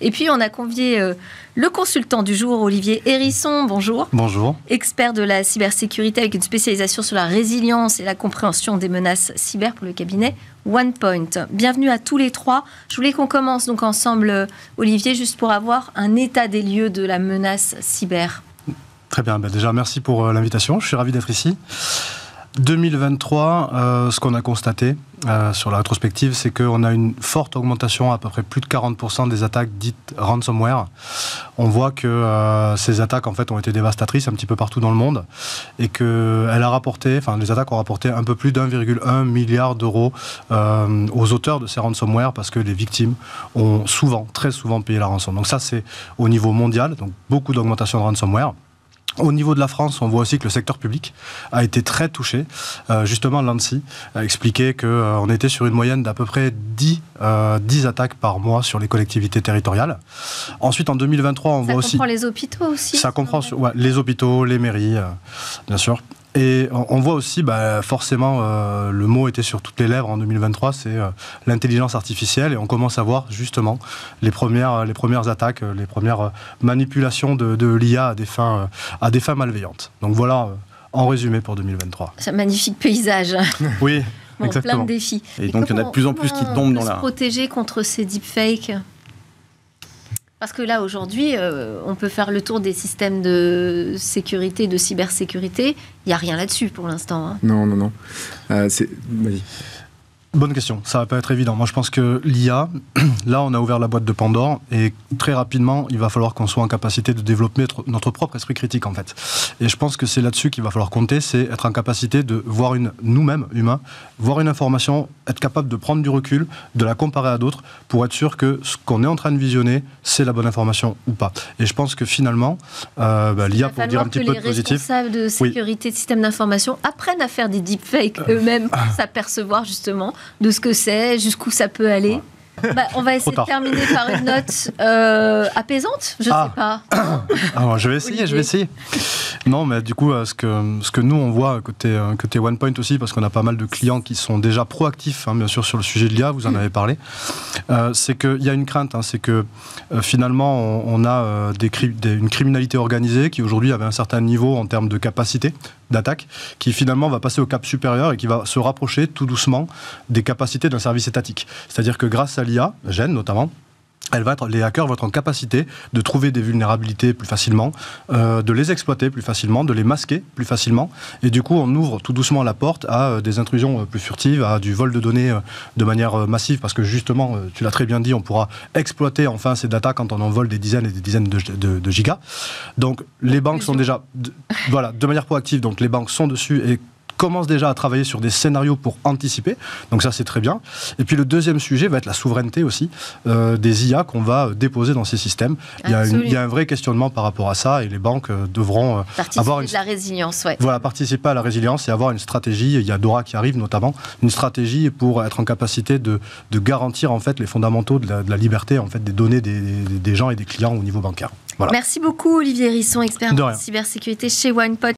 Et puis, on a convié le consultant du jour, Olivier Hérisson. Bonjour. Bonjour. Expert de la cybersécurité avec une spécialisation sur la résilience et la compréhension des menaces cyber pour le cabinet OnePoint. Bienvenue à tous les trois. Je voulais qu'on commence donc ensemble, Olivier, juste pour avoir un état des lieux de la menace cyber. Très bien. Déjà, merci pour l'invitation. Je suis ravi d'être ici. 2023, ce qu'on a constaté sur la rétrospective, c'est qu'on a une forte augmentation, à peu près plus de 40% des attaques dites ransomware. On voit que ces attaques en fait ont été dévastatrices un petit peu partout dans le monde et que les attaques ont rapporté un peu plus d'1,1 milliard d'euros aux auteurs de ces ransomware parce que les victimes ont très souvent payé la rançon. Donc ça, c'est au niveau mondial, donc beaucoup d'augmentation de ransomware. Au niveau de la France, on voit aussi que le secteur public a été très touché. Justement, l'ANSSI a expliqué qu'on était sur une moyenne d'à peu près 10 attaques par mois sur les collectivités territoriales. Ensuite, en 2023, on voit aussi... Ça comprend les hôpitaux aussi? Ça comprend les hôpitaux, les mairies, bien sûr. Et on voit aussi, forcément, le mot était sur toutes les lèvres en 2023, c'est l'intelligence artificielle. Et on commence à voir justement les premières attaques, les premières manipulations de l'IA à des fins malveillantes. Donc voilà, en résumé pour 2023. C'est un magnifique paysage. Oui, exactement. Plein de défis. Et donc il y en a de plus en plus qui tombent dans la... se protéger contre ces deepfakes? Parce que là, aujourd'hui, on peut faire le tour des systèmes de sécurité, de cybersécurité. Il n'y a rien là-dessus pour l'instant. Hein. Non. Vas-y. Bonne question, ça va pas être évident. Moi je pense que l'IA, là on a ouvert la boîte de Pandore et très rapidement il va falloir qu'on soit en capacité de développer notre propre esprit critique en fait. Et je pense que c'est là-dessus qu'il va falloir compter, c'est être en capacité de voir nous-mêmes, humains, voir une information, être capable de prendre du recul, de la comparer à d'autres pour être sûr que ce qu'on est en train de visionner, c'est la bonne information ou pas. Et je pense que finalement, l'IA, pour dire un petit peu de positif... Les responsables de sécurité de systèmes d'information apprennent à faire des deepfakes eux-mêmes pour s'apercevoir justement de ce que c'est, jusqu'où ça peut aller. On va essayer de terminer par une note apaisante, je sais pas. Je vais essayer. Non, mais du coup, ce que nous, on voit côté OnePoint aussi, parce qu'on a pas mal de clients qui sont déjà proactifs, bien sûr, sur le sujet de l'IA, vous en avez parlé, c'est qu'il y a une crainte, c'est que finalement, on a une criminalité organisée qui aujourd'hui avait un certain niveau en termes de capacité d'attaque, qui finalement va passer au cap supérieur et qui va se rapprocher tout doucement des capacités d'un service étatique. C'est-à-dire que grâce à l'IA, Gen notamment, les hackers vont être en capacité de trouver des vulnérabilités plus facilement, de les exploiter plus facilement, de les masquer plus facilement. Et du coup, on ouvre tout doucement la porte à des intrusions plus furtives, à du vol de données de manière massive, parce que justement, tu l'as très bien dit, on pourra exploiter enfin ces data quand on en vole des dizaines et des dizaines de gigas. Donc, les banques sont déjà, de manière proactive, donc les banques sont dessus et commence déjà à travailler sur des scénarios pour anticiper, donc ça c'est très bien. Et puis le deuxième sujet va être la souveraineté aussi des IA qu'on va déposer dans ces systèmes. Il y a un vrai questionnement par rapport à ça et les banques devront avoir de la résilience, participer à la résilience et avoir une stratégie. Il y a Dora qui arrive notamment, une stratégie pour être en capacité de garantir en fait les fondamentaux de la liberté en fait des données des gens et des clients au niveau bancaire. Voilà. Merci beaucoup Olivier Hérisson, expert en cybersécurité chez OnePoint.